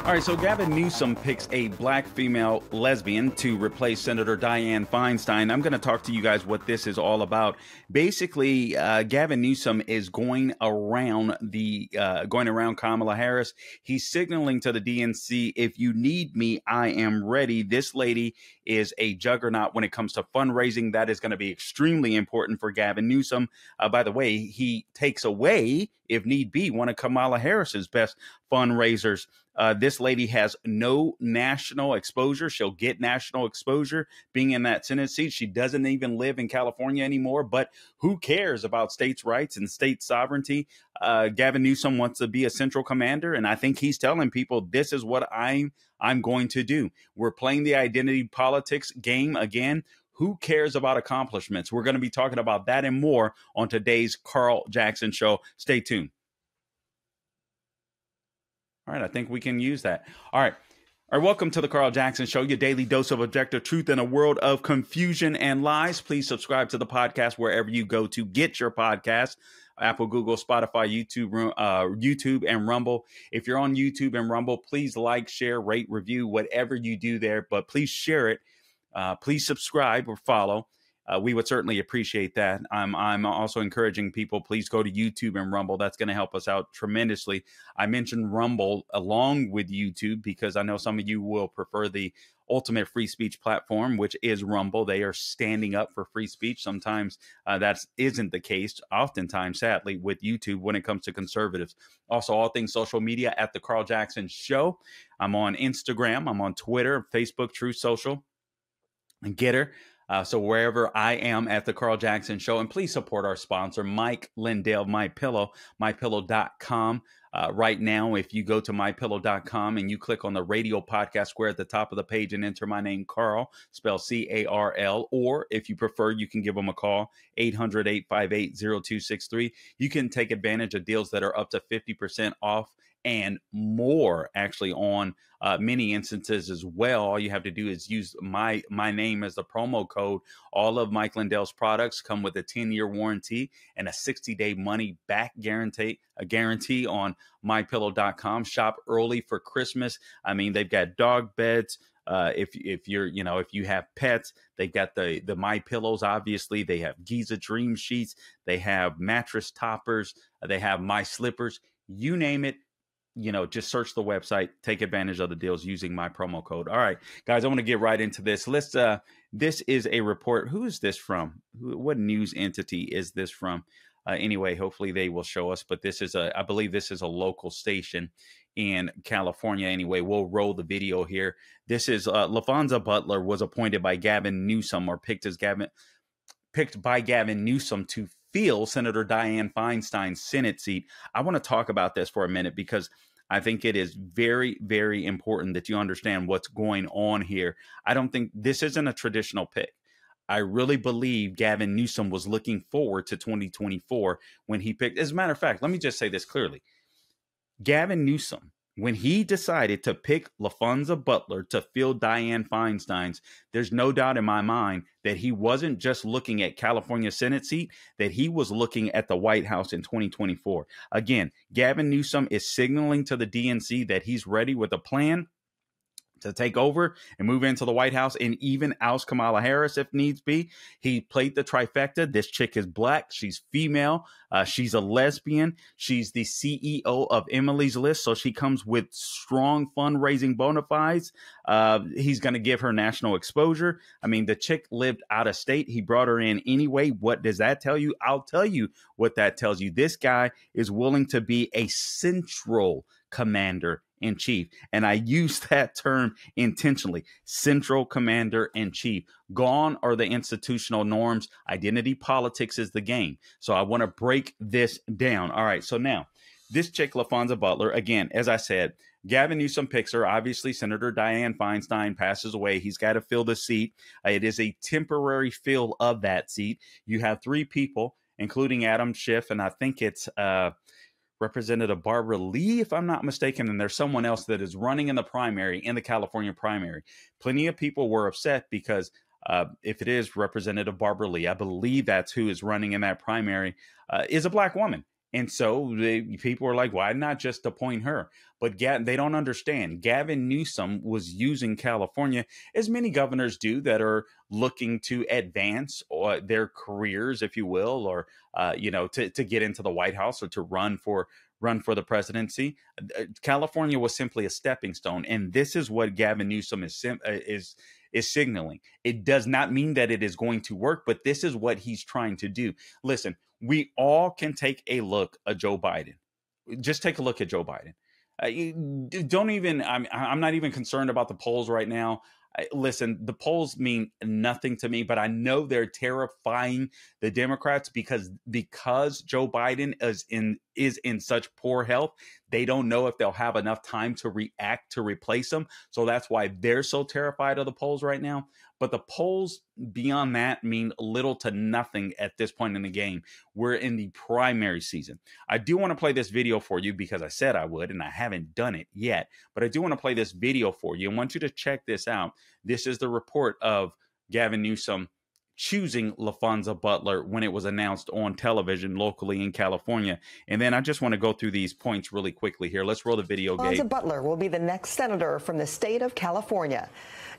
All right, so Gavin Newsom picks a black female lesbian to replace Senator Diane Feinstein. I'm going to talk to you guys what this is all about. Basically, Gavin Newsom is going around Kamala Harris. He's signaling to the DNC, if you need me, I am ready. This lady is a juggernaut when it comes to fundraising. That is going to be extremely important for Gavin Newsom. By the way, he takes away, if need be, one of Kamala Harris's best fundraisers. This lady has no national exposure. She'll get national exposure being in that Senate seat. She doesn't even live in California anymore, but who cares about states' rights and state sovereignty? Gavin Newsom wants to be a central commander, and I think he's telling people, this is what I'm going to do. We're playing the identity politics game again. Who cares about accomplishments? We're going to be talking about that and more on today's Carl Jackson Show. Stay tuned. All right, I think we can use that. All right, welcome to the Carl Jackson Show, your daily dose of objective truth in a world of confusion and lies. Please subscribe to the podcast wherever you go to get your podcast. Apple, Google, Spotify, YouTube, and Rumble. If you're on YouTube and Rumble, please like, share, rate, review, whatever you do there. But please share it. Please subscribe or follow. We would certainly appreciate that. I'm also encouraging people, please go to YouTube and Rumble. That's going to help us out tremendously. I mentioned Rumble along with YouTube because I know some of you will prefer the ultimate free speech platform, which is Rumble. They are standing up for free speech. Sometimes that isn't the case, oftentimes, sadly, with YouTube when it comes to conservatives. Also, all things social media at The Carl Jackson Show. I'm on Instagram. I'm on Twitter, Facebook, Truth Social, and Getter. So wherever I am at the Carl Jackson Show, and please support our sponsor, Mike Lindell, MyPillow, MyPillow.com. Right now, if you go to MyPillow.com and you click on the radio podcast square at the top of the page and enter my name, Carl, spelled C-A-R-L, or if you prefer, you can give them a call, 800-858-0263. You can take advantage of deals that are up to 50% off and more, actually, on many instances as well. All you have to do is use my name as the promo code. All of Mike Lindell's products come with a 10-year warranty and a 60-day money back guarantee on mypillow.com. Shop early for Christmas. I mean, they've got dog beds. If you have pets, they've got the My Pillows. Obviously, they have Giza Dream Sheets. They have mattress toppers. They have My Slippers. You name it. Just search the website, take advantage of the deals using my promo code. All right, guys, I want to get right into this. This is a report. Who is this from? What news entity is this from? Anyway, hopefully they will show us, but I believe this is a local station in California. Anyway, we'll roll the video here. This is Laphonza Butler was appointed by Gavin Newsom, or picked by Gavin Newsom to fill Senator Diane Feinstein's Senate seat. I want to talk about this for a minute because I think it is very, very important that you understand what's going on here. I don't think this isn't a traditional pick. I really believe Gavin Newsom was looking forward to 2024 when he picked. As a matter of fact, let me just say this clearly. Gavin Newsom, when he decided to pick Laphonza Butler to fill Diane Feinstein's, there's no doubt in my mind that he wasn't just looking at California Senate seat, that he was looking at the White House in 2024. Again, Gavin Newsom is signaling to the DNC that he's ready with a plan to take over and move into the White House and even oust Kamala Harris if needs be. He played the trifecta. This chick is black. She's female. She's a lesbian. She's the CEO of Emily's List. So she comes with strong fundraising bona fides. He's going to give her national exposure. I mean, the chick lived out of state. He brought her in anyway. What does that tell you? I'll tell you what that tells you. This guy is willing to be a central commander in chief. And I use that term intentionally. Central commander in chief. Gone are the institutional norms. Identity politics is the game. So I want to break this down. All right. So now this chick, Laphonza Butler, again, as I said, Gavin Newsom picks her. Obviously, Senator Diane Feinstein passes away. He's got to fill the seat. It is a temporary fill of that seat. You have three people, including Adam Schiff, and I think it's Representative Barbara Lee, if I'm not mistaken, and there's someone else that is running in the primary, in the California primary. Plenty of people were upset because if it is Representative Barbara Lee, I believe that's who is running in that primary, is a black woman. And so people are like, why not just appoint her? But they don't understand. Gavin Newsom was using California, as many governors do that are looking to advance or their careers, if you will, or to get into the White House or to run for the presidency. California was simply a stepping stone, and this is what Gavin Newsom is signaling. It does not mean that it is going to work, but this is what he's trying to do. Listen, we all can take a look at Joe Biden. Just take a look at Joe Biden. I'm not even concerned about the polls right now. Listen, the polls mean nothing to me, but I know they're terrifying the Democrats because Joe Biden is in such poor health. They don't know if they'll have enough time to react to replace him. So that's why they're so terrified of the polls right now. But the polls beyond that mean little to nothing at this point in the game. We're in the primary season. I do want to play this video for you because I said I would, and I haven't done it yet. But I do want to play this video for you. I want you to check this out. This is the report of Gavin Newsom choosing Laphonza Butler when it was announced on television locally in California. And then I just want to go through these points really quickly here. Let's roll the video, Gabe. Laphonza Butler will be the next senator from the state of California.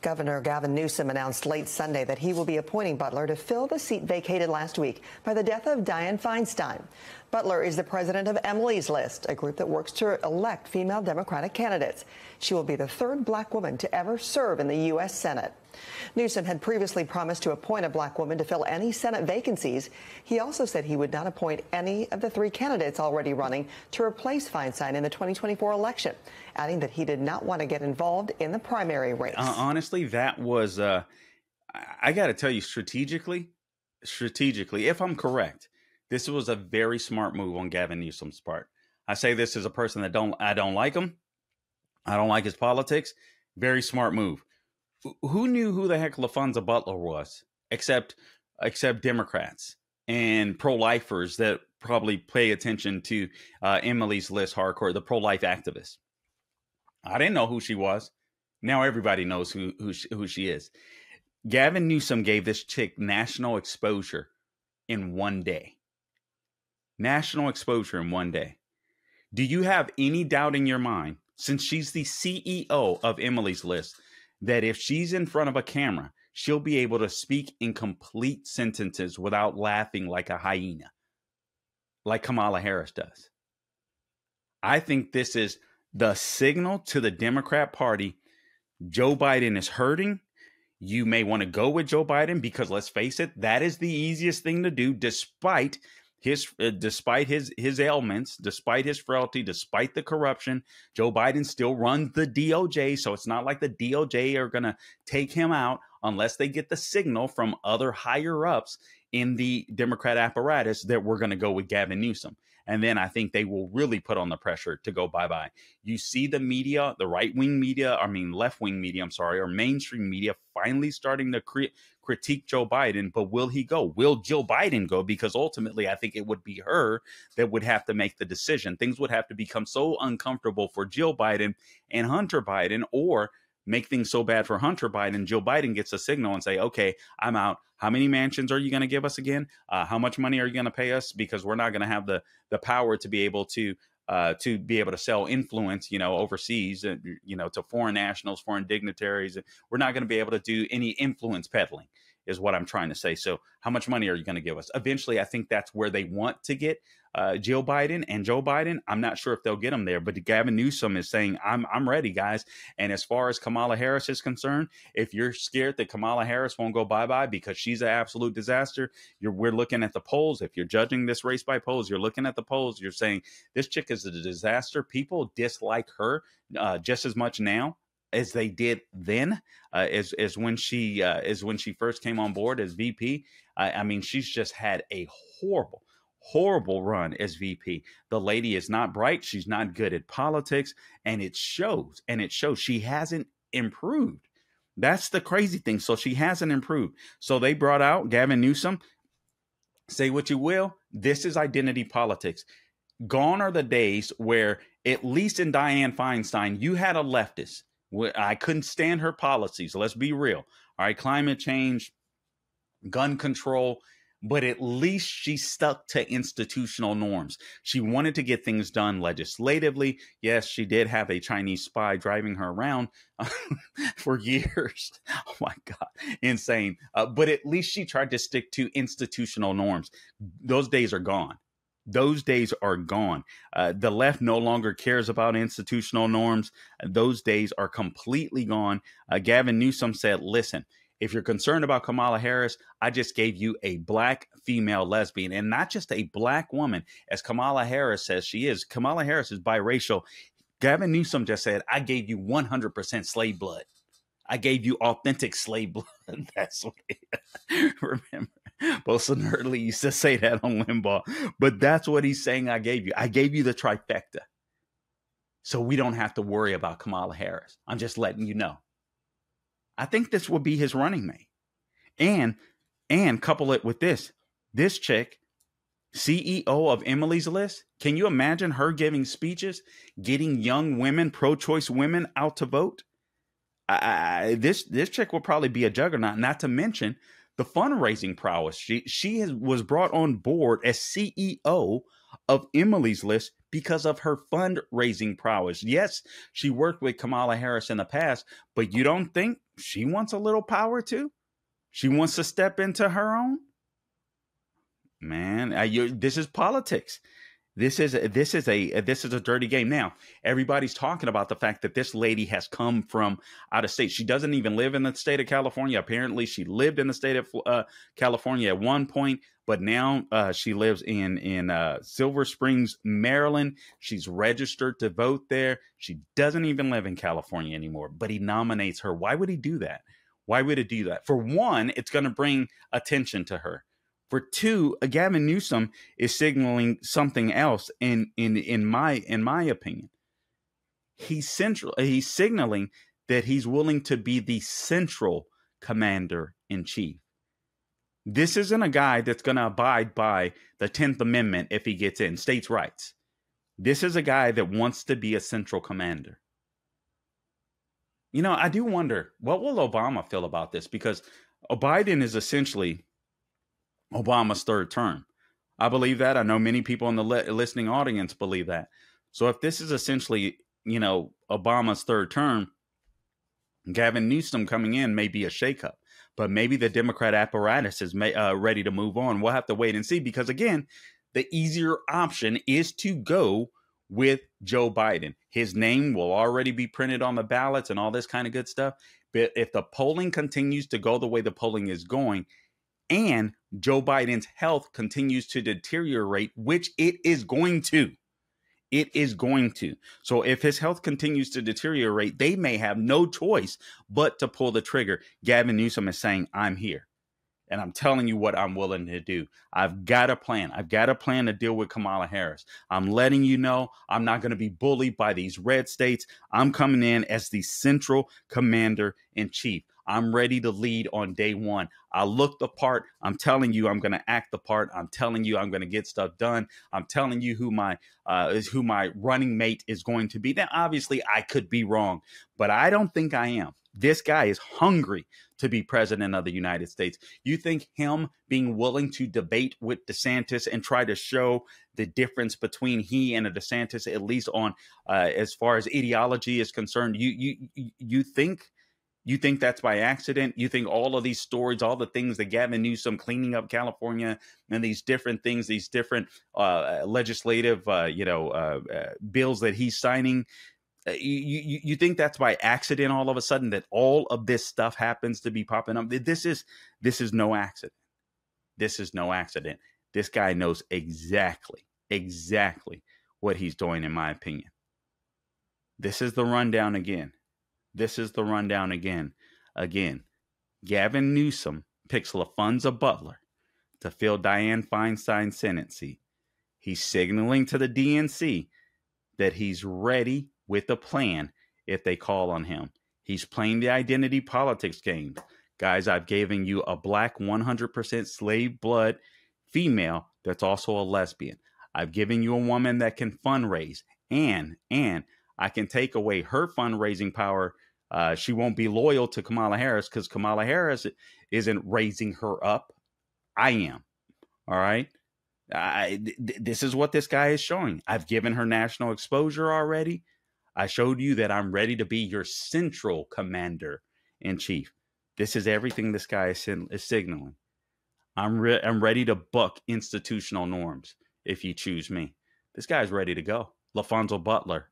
Governor Gavin Newsom announced late Sunday that he will be appointing Butler to fill the seat vacated last week by the death of Diane Feinstein. Butler is the president of Emily's List, a group that works to elect female Democratic candidates. She will be the third black woman to ever serve in the U.S. Senate. Newsom had previously promised to appoint a black woman to fill any Senate vacancies. He also said he would not appoint any of the three candidates already running to replace Feinstein in the 2024 election, adding that he did not want to get involved in the primary race. Honestly, that was, I got to tell you, strategically, if I'm correct, this was a very smart move on Gavin Newsom's part. I say this as a person that I don't like him. I don't like his politics. Very smart move. Who knew who the heck Laphonza Butler was, except Democrats and pro-lifers that probably pay attention to Emily's List hardcore, the pro-life activists. I didn't know who she was. Now everybody knows who she is. Gavin Newsom gave this chick national exposure in one day. National exposure in one day. Do you have any doubt in your mind, since she's the CEO of Emily's List, that if she's in front of a camera, she'll be able to speak in complete sentences without laughing like a hyena, like Kamala Harris does? I think this is the signal to the Democrat Party. Joe Biden is hurting. You may want to go with Joe Biden because, let's face it, that is the easiest thing to do, despite his ailments, despite his frailty, despite the corruption. Joe Biden still runs the DOJ, so it's not like the DOJ are going to take him out unless they get the signal from other higher ups in the Democrat apparatus that we're going to go with Gavin Newsom. And then I think they will really put on the pressure to go bye-bye. You see the media, the left-wing media, or mainstream media finally starting to critique Joe Biden, but will he go? Will Jill Biden go? Because ultimately, I think it would be her that would have to make the decision. Things would have to become so uncomfortable for Jill Biden and Hunter Biden, or make things so bad for Hunter Biden, Jill Biden gets a signal and say, okay, I'm out. How many mansions are you going to give us again? How much money are you going to pay us? Because we're not going to have the power to be able to sell influence, overseas, to foreign nationals, foreign dignitaries. We're not going to be able to do any influence peddling, is what I'm trying to say. So how much money are you going to give us? Eventually, I think that's where they want to get Jill Biden and Joe Biden. I'm not sure if they'll get them there, but Gavin Newsom is saying, I'm ready, guys. And as far as Kamala Harris is concerned, if you're scared that Kamala Harris won't go bye-bye because she's an absolute disaster, we're looking at the polls. If you're judging this race by polls, you're looking at the polls, you're saying this chick is a disaster. People dislike her just as much now as they did then, as when she first came on board as VP. I mean, she's just had a horrible run as VP. The lady is not bright. She's not good at politics, and it shows. She hasn't improved. That's the crazy thing. So she hasn't improved. So they brought out Gavin Newsom. Say what you will, this is identity politics. Gone are the days where, at least in Diane Feinstein, you had a leftist. I couldn't stand her policies. Let's be real. All right, climate change, gun control. but at least she stuck to institutional norms. She wanted to get things done legislatively. Yes, she did have a Chinese spy driving her around for years. Oh my God, insane. But at least she tried to stick to institutional norms. Those days are gone. Those days are gone. The left no longer cares about institutional norms. Those days are completely gone. Gavin Newsom said, listen, if you're concerned about Kamala Harris, I just gave you a black female lesbian, and not just a black woman, as Kamala Harris says she is. Kamala Harris is biracial. Gavin Newsom just said, I gave you 100% slave blood. I gave you authentic slave blood. That's what remember, Bolsonaro used to say that on Limbaugh. But that's what he's saying I gave you. I gave you the trifecta. So we don't have to worry about Kamala Harris. I'm just letting you know. I think this will be his running mate. And couple it with this. This chick, CEO of Emily's List, can you imagine her giving speeches, getting young women, pro-choice women out to vote? This chick will probably be a juggernaut, not to mention the fundraising prowess. She was brought on board as CEO of Emily's List because of her fundraising prowess. Yes, she worked with Kamala Harris in the past, but you don't think she wants a little power too? She wants to step into her own? Man, this is politics. This is a dirty game. Now, everybody's talking about the fact that this lady has come from out of state. She doesn't even live in the state of California. Apparently, she lived in the state of California at one point, but now she lives in Silver Springs, Maryland. She's registered to vote there. She doesn't even live in California anymore, but he nominates her. Why would he do that? Why would he do that? For one, it's going to bring attention to her. For two, Gavin Newsom is signaling something else. In my opinion, he's signaling that he's willing to be the central commander in chief. This isn't a guy that's going to abide by the 10th Amendment if he gets in, states' rights. This is a guy that wants to be a central commander. You know, I do wonder, what will Obama feel about this? Because Biden is essentially Obama's third term. I believe that. I know many people in the listening audience believe that. So if this is essentially, Obama's third term, Gavin Newsom coming in may be a shakeup, but maybe the Democrat apparatus is ready to move on. We'll have to wait and see, because again, the easier option is to go with Joe Biden. His name will already be printed on the ballots and all this kind of good stuff. But if the polling continues to go the way the polling is going, and Joe Biden's health continues to deteriorate, which it is going to. It is going to. So if his health continues to deteriorate, they may have no choice but to pull the trigger. Gavin Newsom is saying, I'm here. And I'm telling you what I'm willing to do. I've got a plan. I've got a plan to deal with Kamala Harris. I'm letting you know I'm not going to be bullied by these red states. I'm coming in as the central commander in chief. I'm ready to lead on day one. I look the part. I'm telling you I'm going to act the part. I'm telling you I'm going to get stuff done. I'm telling you who my running mate is going to be. Now, obviously, I could be wrong, but I don't think I am. This guy is hungry to be president of the United States. You think him being willing to debate with DeSantis and try to show the difference between he and a DeSantis, at least on as far as ideology is concerned, you think that's by accident? You think all of these stories, all the things that Gavin Newsom cleaning up California and these different things, these different legislative, bills that he's signing, you think that's by accident all of a sudden, that all of this stuff happens to be popping up? This is no accident. This is no accident. This guy knows exactly what he's doing, in my opinion. This is the rundown again. Again, Gavin Newsom picks Laphonza Butler to fill Diane Feinstein's Senate seat. He's signaling to the DNC that he's ready with a plan if they call on him. He's playing the identity politics game. Guys, I've given you a black 100% slave blood female that's also a lesbian. I've given you a woman that can fundraise, and I can take away her fundraising power. She won't be loyal to Kamala Harris because Kamala Harris isn't raising her up. I am. All right. This is what this guy is showing. I've given her national exposure already. I showed you that I'm ready to be your central commander in chief. This is everything this guy is signaling. I'm ready to buck institutional norms if you choose me. This guy's ready to go. Laphonza Butler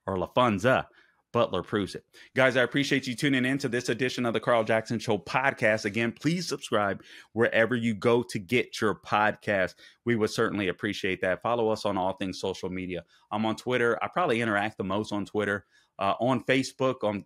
proves it. Guys, I appreciate you tuning in to this edition of the Carl Jackson Show podcast. Again, please subscribe wherever you go to get your podcast. We would certainly appreciate that. Follow us on all things social media. I'm on Twitter. I probably interact the most on Twitter. On Facebook, on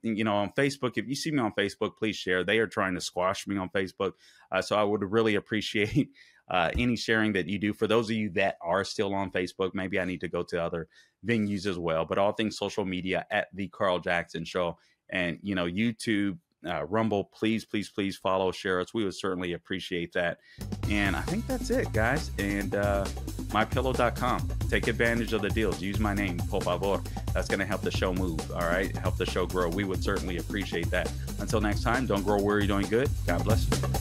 Facebook, if you see me on Facebook, please share. They are trying to squash me on Facebook. So I would really appreciate any sharing that you do. For those of you that are still on Facebook, maybe I need to go to other venues as well. But all things social media at The Carl Jackson Show. And, YouTube, Rumble, please follow, share us. We would certainly appreciate that. And I think that's it, guys. And mypillow.com. Take advantage of the deals. Use my name, por favor. That's going to help the show move, all right? Help the show grow. We would certainly appreciate that. Until next time, don't grow weary doing good. God bless you.